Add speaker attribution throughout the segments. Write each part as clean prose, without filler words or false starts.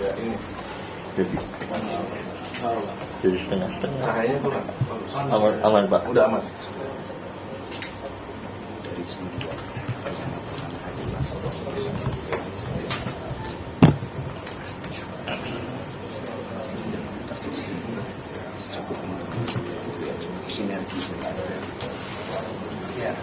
Speaker 1: agak ini.
Speaker 2: Jadi setengah-setengah.
Speaker 1: Cahayanya kurang.
Speaker 2: Aman Pak.
Speaker 1: Udah aman.
Speaker 3: Dari sini sinergi ya.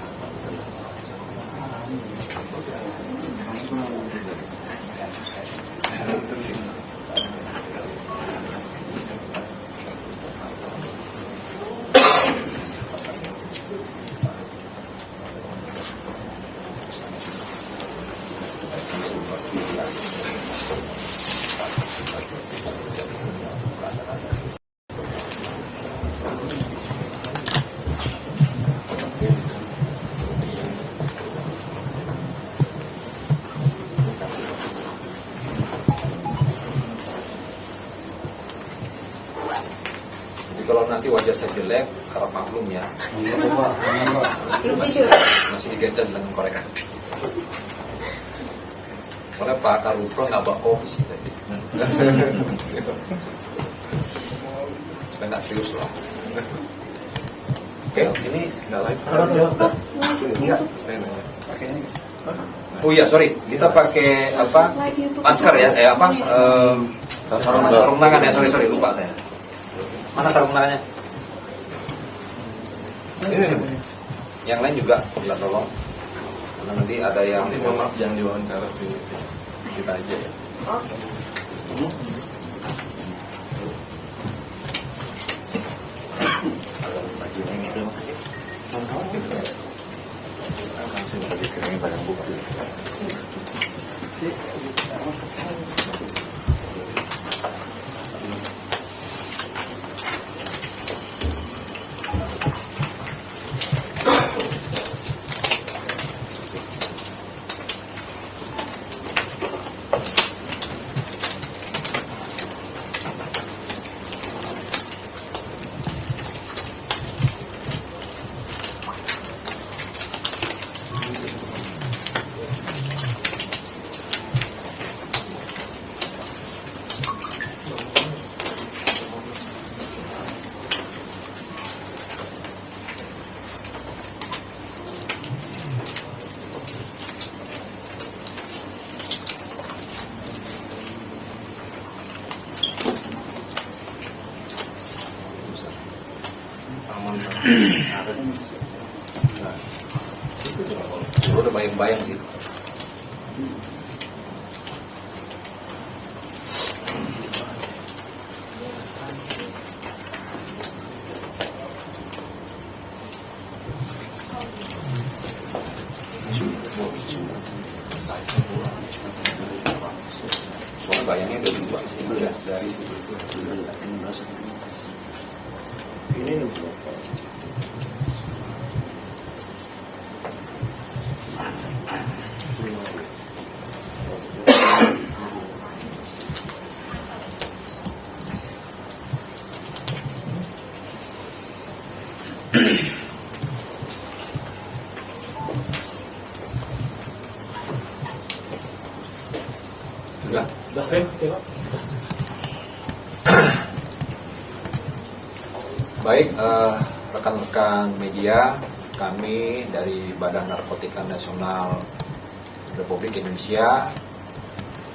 Speaker 4: Kalau nanti wajah saya jelek, harap maklum ya. Masih digendel dengan korekan. Soalnya Pak Karupro nggak bawa kopi sih tadi. Supaya nggak serius lah. Oke, ini
Speaker 1: Nggak live.
Speaker 4: Enggak.
Speaker 1: Saya nanya.
Speaker 4: pakai ini. Oh iya, sorry, kita pakai apa? Masker ya? Sarung tangan ya, sorry lupa saya. Mana sarung tangannya?
Speaker 1: Ini
Speaker 4: Yang lain juga minta tolong. Karena nanti ada yang
Speaker 1: nanti mohon maaf yang diwawancara sih kita aja ya. Langsung bagi ke ini barang bukti.
Speaker 4: udah bayang-bayang sih. Soalnya bayangnya udah dibuat dari ini Sudah. Baik, rekan-rekan media, kami dari Badan Narkotika Nasional Republik Indonesia,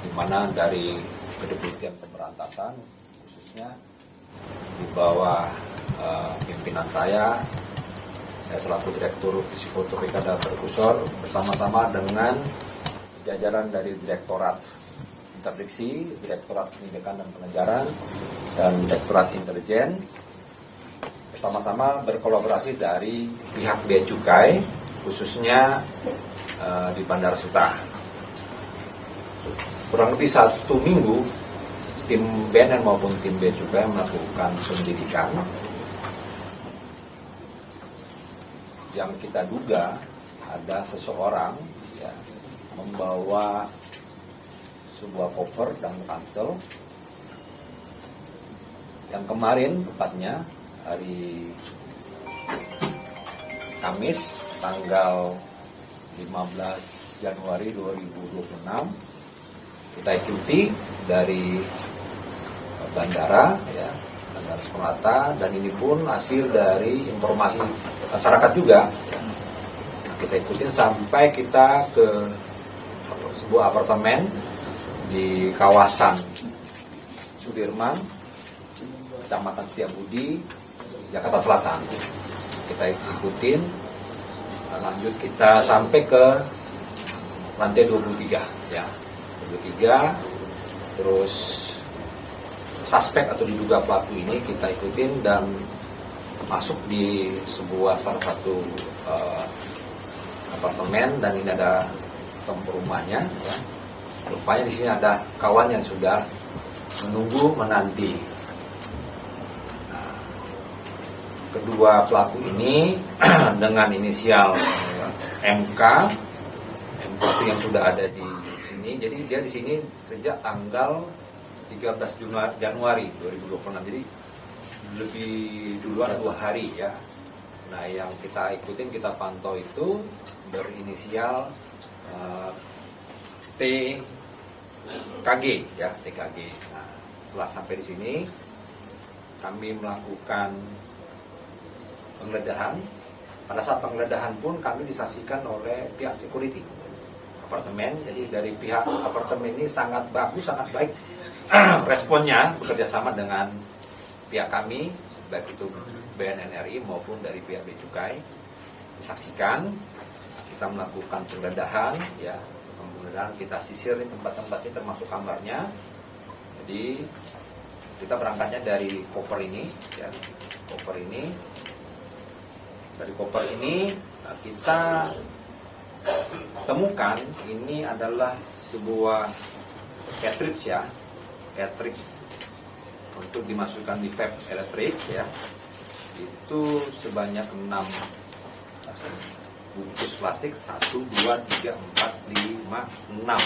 Speaker 4: di mana dari Kedeputian Pemberantasan, khususnya di bawah pimpinan saya selaku Direktur Psikotropika dan Prekursor, bersama-sama dengan jajaran dari Direktorat Interdiksi, Direktorat Penindakan dan Pengejaran, dan Direktorat Intelijen, bersama-sama berkolaborasi dari pihak Bea Cukai, khususnya di Bandar Suta. Kurang lebih 1 minggu, tim BNN maupun tim Bea Cukai melakukan penyelidikan yang kita duga ada seseorang ya, membawa sebuah koper dan ransel yang kemarin, tepatnya hari Kamis tanggal 15 Januari 2026, kita ikuti dari bandara, ya, Bandara Soekarno-Hatta, dan ini pun hasil dari informasi masyarakat juga. Nah, kita ikutin sampai kita ke sebuah apartemen di kawasan Sudirman, Kecamatan Setiabudi, Jakarta Selatan. Kita ikutin, lanjut kita sampai ke lantai 23, ya, 23. Terus suspek atau diduga pelaku ini kita ikutin dan masuk di sebuah salah satu apartemen, dan ini ada rumahnya, ya. Rupanya di sini ada kawan yang sudah menunggu menanti. Nah, kedua pelaku ini dengan inisial MK itu yang sudah ada di sini. Jadi dia di sini sejak tanggal 13 Januari 2026. Jadi lebih duluan 2 hari, ya. Nah, yang kita ikutin, kita pantau itu berinisial TKG, ya, TKG. Nah, setelah sampai di sini, kami melakukan penggeledahan. Pada saat penggeledahan pun kami disaksikan oleh pihak security apartemen. Jadi dari pihak apartemen ini sangat bagus, sangat baik responnya, bekerja sama dengan pihak kami, baik itu BNN RI maupun dari pihak Bea Cukai. Disaksikan, kita melakukan penggeledahan, ya. Kemudian kita sisir tempat-tempatnya termasuk kamarnya. Jadi kita berangkatnya dari koper ini, ya. Koper ini. Dari koper ini kita temukan ini adalah sebuah cartridge, ya. Cartridge untuk dimasukkan di vape elektrik, ya. Itu sebanyak 6 bungkus plastik, 1, 2, 3, 4, 5, 6,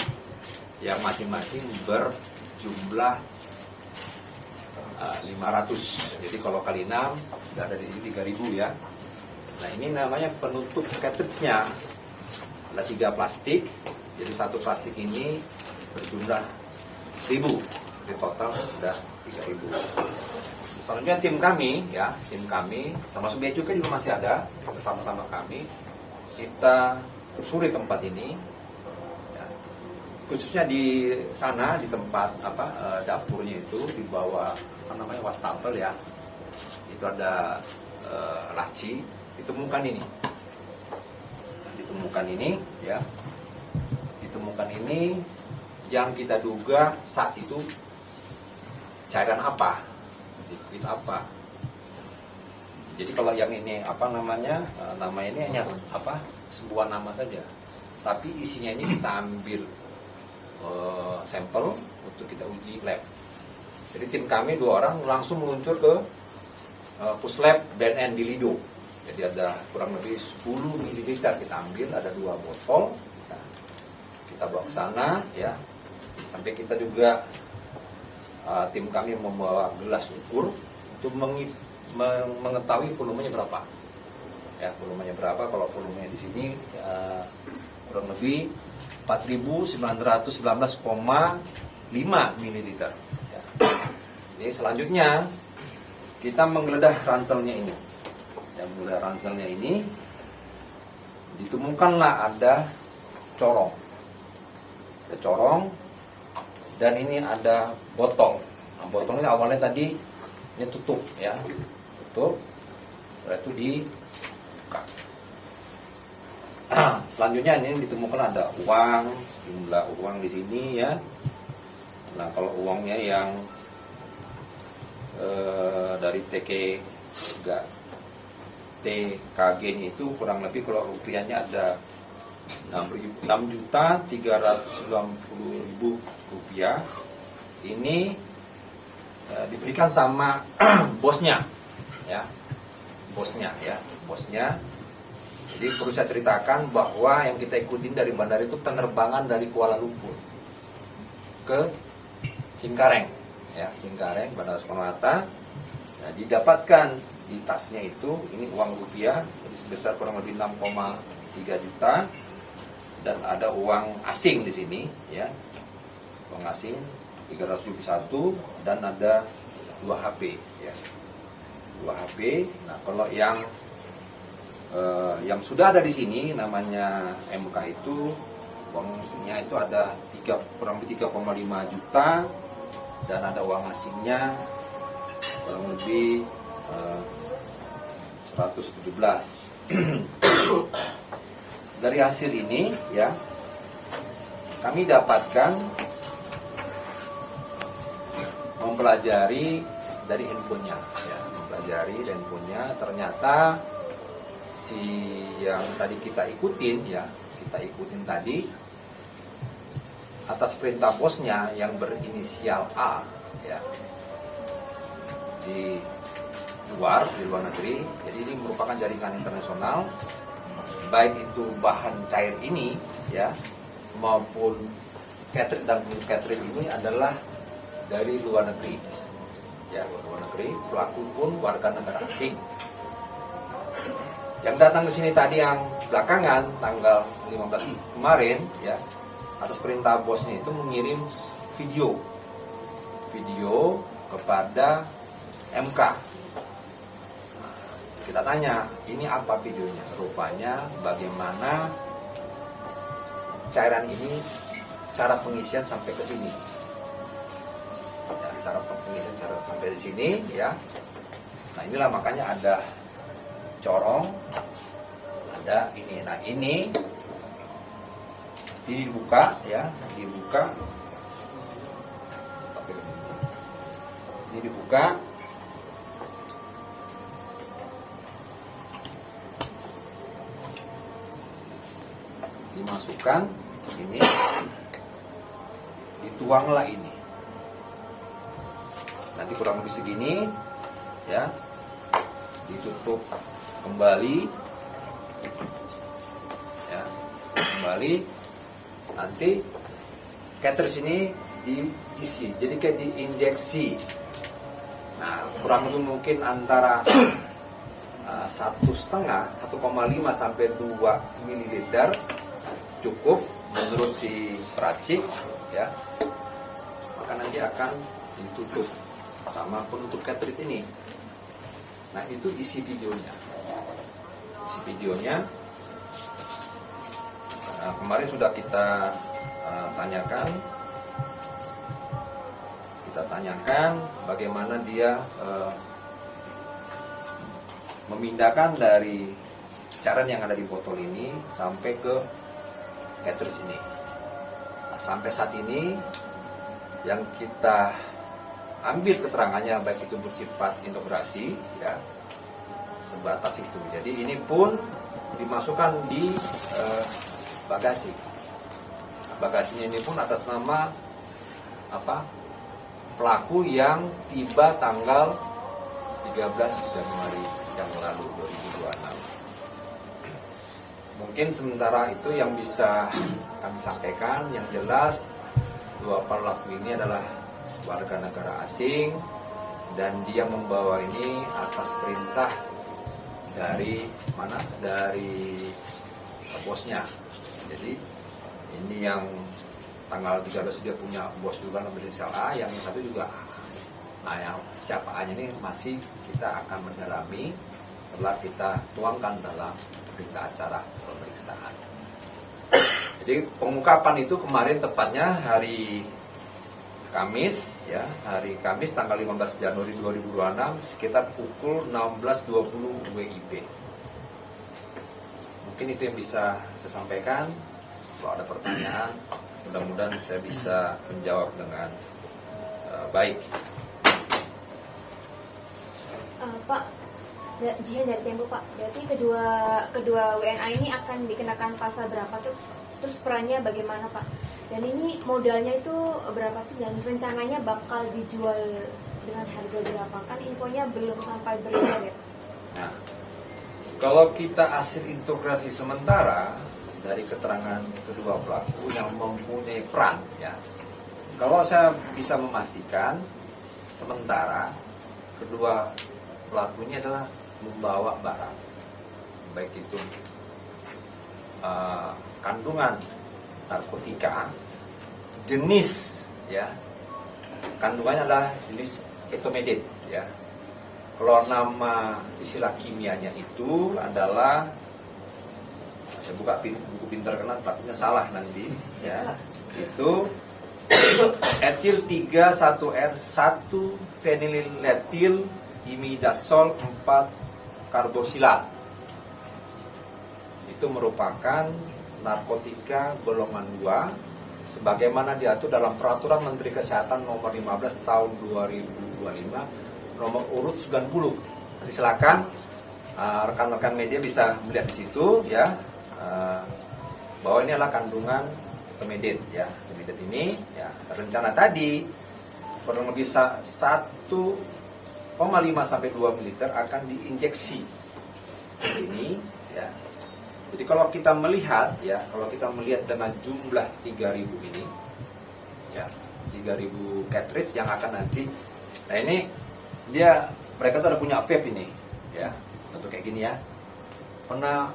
Speaker 4: yang masing-masing berjumlah 500. Jadi kalau kali 6 sudah ada di 3.000, ya. Nah, ini namanya penutup cartridge-nya. Ada 3 plastik. Jadi satu plastik ini berjumlah 1.000. Di total sudah 3.000. Selanjutnya tim kami, ya, tim kami termasuk Bea Cukai juga masih ada bersama-sama kami. Kita telusuri tempat ini, ya. Khususnya di sana, di tempat dapurnya itu di bawah wastafel, ya. Itu ada laci. Ditemukan ini, ya. Ditemukan ini yang kita duga saat itu cairan apa, liquid apa. Jadi kalau yang ini nama ini hanya sebuah nama saja, tapi isinya ini kita ambil sampel untuk kita uji lab. Jadi tim kami 2 orang langsung meluncur ke puslab BNN di Lido. Jadi ada kurang lebih 10 ml kita ambil, ada 2 botol. Nah, kita bawa ke sana, ya. Sampai kita juga tim kami membawa gelas ukur untuk mengetahui volumenya berapa. Ya, volumenya berapa? Kalau volumenya di sini kurang lebih 4.919,5 ml. Ya. Jadi selanjutnya kita menggeledah ranselnya ini. Yang menggeledah ranselnya ini ditemukanlah ada corong. Ada corong dan ini ada botol. Nah, botol ini awalnya tadi ini tutup, ya. Tutup. Setelah itu dibuka. Selanjutnya ini ditemukan ada uang, jumlah uang di sini, ya. Nah, kalau uangnya yang dari TKG-nya itu kurang lebih kalau rupiahnya ada 6.390.000 rupiah. Ini diberikan sama bosnya, ya. Bosnya. Jadi perlu saya ceritakan bahwa yang kita ikutin dari bandara itu penerbangan dari Kuala Lumpur ke Cengkareng, ya, Cengkareng, Bandara Soekarno-Hatta. Nah, didapatkan di tasnya itu ini uang rupiah, jadi sebesar kurang lebih 6,3 juta, dan ada uang asing di sini, ya. uang asing 300 ribu satu, dan ada 2 HP ya. 2 HP. Nah, kalau yang sudah ada di sini namanya MK itu uangnya itu ada kurang lebih 3,5 juta, dan ada uang asingnya kurang lebih 117. Dari hasil ini ya, kami dapatkan mempelajari dari handphonenya ya, mempelajari dari handphonenya, ternyata si yang tadi kita ikutin tadi, atas perintah bosnya yang berinisial A ya, di luar negeri. Jadi ini merupakan jaringan internasional, baik itu bahan cair ini ya maupun catering, dan catering ini adalah dari luar negeri ya, luar negeri. Pelaku pun warga negara asing. Yang datang ke sini tadi yang belakangan tanggal 15 kemarin ya, atas perintah bosnya itu mengirim video kepada MK. Kita tanya, ini apa videonya? Rupanya bagaimana cairan ini, cara pengisian sampai ke sini. Ya, cara pengisian sampai di sini ya. Nah, inilah makanya ada corong, ada ini. Nah, ini dibuka ya, dibuka. Ini dibuka. Dimasukkan ini, dituanglah ini. Nanti kurang lebih segini ya, ditutup kembali ya, kembali. Nanti cartridge ini diisi, jadi kayak diinjeksi. Nah, kurang lebih mungkin antara 1,5 sampai 2 ml cukup menurut si peracik ya. Maka nanti akan ditutup sama penutup cartridge ini. Nah, itu isi videonya. Isi videonya kemarin sudah kita tanyakan bagaimana dia memindahkan dari cairan yang ada di botol ini sampai ke cartridge ini. Nah, sampai saat ini yang kita ambil keterangannya baik itu bersifat integrasi ya, sebatas itu. Jadi ini pun dimasukkan di bagasi. Bagasinya ini pun atas nama pelaku yang tiba tanggal 13 Januari yang lalu 2026. Mungkin sementara itu yang bisa kami sampaikan. Yang jelas, 2 pelaku ini adalah warga negara asing, dan dia membawa ini atas perintah dari mana? Dari bosnya. Jadi ini yang tanggal 13 dia punya bos juga berinisial A, yang satu juga A. Nah, yang siapa A ini masih kita akan mendalami setelah kita tuangkan dalam berita acara pemeriksaan. Jadi pengungkapan itu kemarin tepatnya hari Kamis ya, hari Kamis tanggal 15 Januari 2026 sekitar pukul 16.20 WIB. Mungkin itu yang bisa saya sampaikan. Kalau ada pertanyaan, mudah-mudahan saya bisa menjawab dengan baik.
Speaker 5: Pak, Jihan dari Tempo Pak, berarti kedua WNA ini akan dikenakan pasal berapa tuh? Terus perannya bagaimana Pak? Dan ini modalnya itu berapa sih, dan rencananya bakal dijual dengan harga berapa? Kan infonya belum sampai beredar ya.
Speaker 4: Nah, kalau kita hasil integrasi sementara dari keterangan kedua pelaku yang mempunyai peran ya, kalau saya bisa memastikan sementara kedua pelaku ini adalah membawa barang, baik itu kandungan narkotika, jenis ya. Kandungannya adalah jenis etomedate ya. Kalau nama istilah kimianya itu adalah, saya buka buku pintar karena takutnya salah nanti ya. Itu etil 3,1R1 feniletil imidazol 4 karbosilat. Itu merupakan narkotika golongan 2 sebagaimana diatur dalam Peraturan Menteri Kesehatan nomor 15 tahun 2025 nomor urut 90. Jadi silakan rekan-rekan media bisa melihat di situ ya, bahwa ini adalah kandungan etomedate ya. Etomedate ini ya, rencana tadi kurang lebih 1,5 sampai 2 ml akan diinjeksi ini ya. Jadi kalau kita melihat ya, kalau kita melihat dengan jumlah 3.000 ini ya, 3.000 cartridge yang akan nanti, nah ini mereka tuh ada punya vape ini ya, bentuk kayak gini ya. Pernah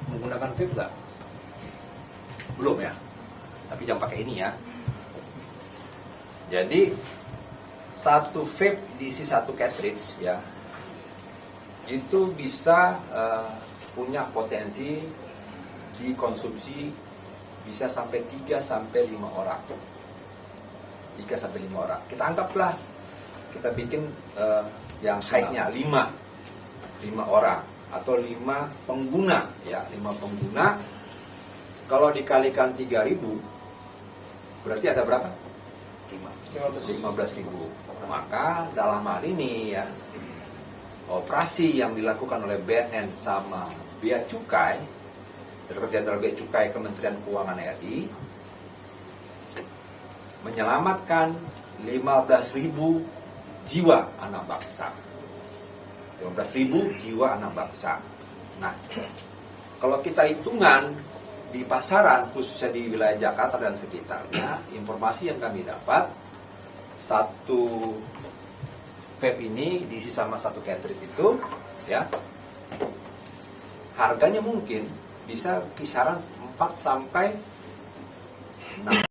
Speaker 4: menggunakan vape nggak? Belum ya, tapi jangan pakai ini ya. Jadi satu vape diisi satu cartridge ya, itu bisa punya potensi dikonsumsi bisa sampai 3 sampai 5 orang. 3 sampai 5 orang. Kita anggaplah kita bikin yang height-nya 5 orang atau 5 pengguna ya, 5 pengguna. Kalau dikalikan 3.000 berarti ada berapa? 15.000. Maka dalam hal ini ya, operasi yang dilakukan oleh BNN sama Bea Cukai, Direktorat Jenderal Bea Cukai Kementerian Keuangan RI, menyelamatkan 15.000 jiwa anak bangsa. 15.000 jiwa anak bangsa. Nah, kalau kita hitungan di pasaran, khususnya di wilayah Jakarta dan sekitarnya, informasi yang kami dapat, satu vape ini diisi sama satu cartridge itu, ya, harganya mungkin bisa kisaran 4 sampai 6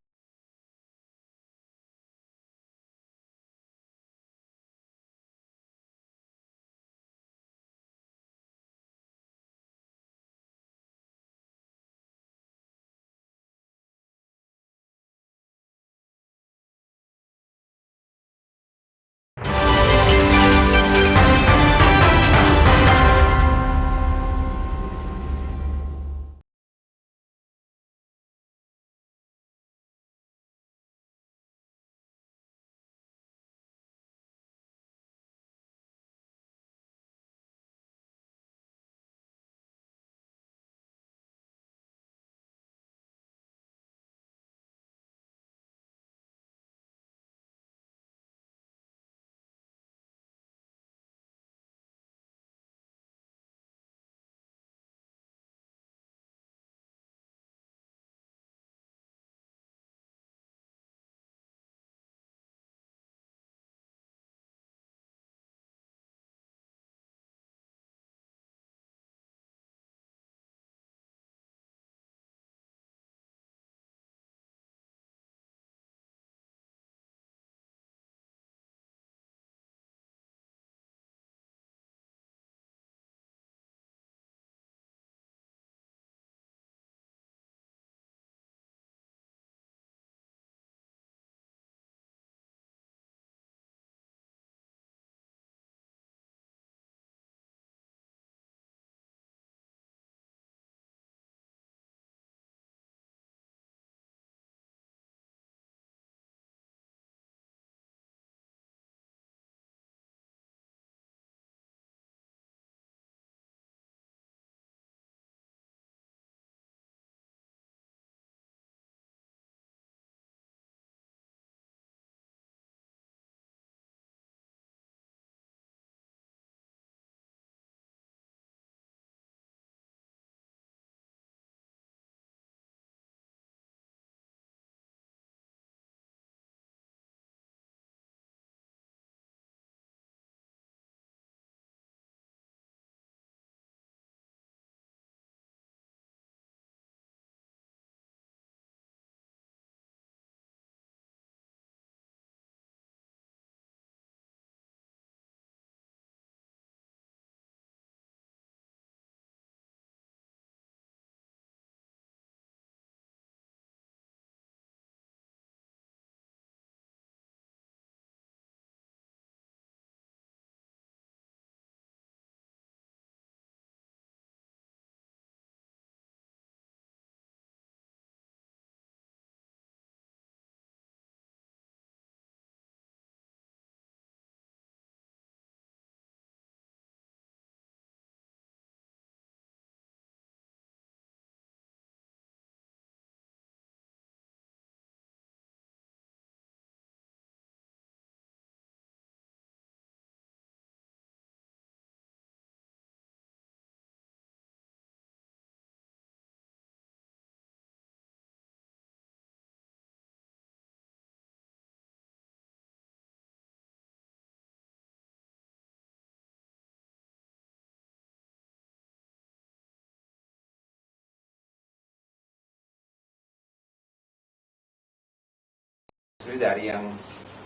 Speaker 4: Seperti dari yang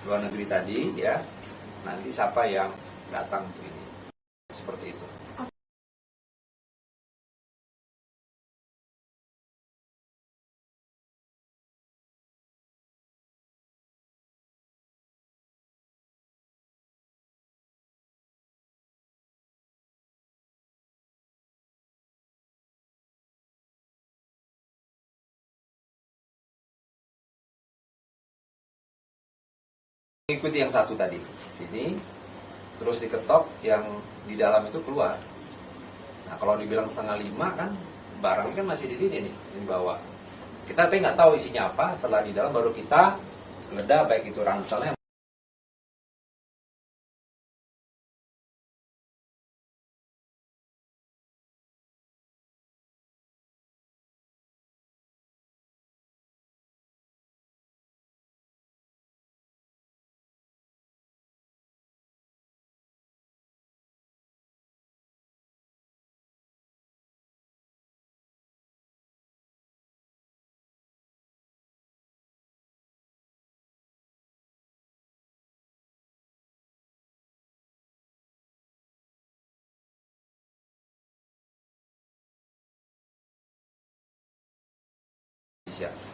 Speaker 4: luar negeri tadi ya, nanti siapa yang datang untuk ini. Seperti itu. Ikuti yang satu tadi, sini, terus diketok, yang di dalam itu keluar. Nah kalau dibilang 4:30 kan, barangnya kan masih di sini nih, di bawah. Kita tapi nggak tahu isinya apa, setelah di dalam baru kita geledah, baik itu ranselnya. Indonesia.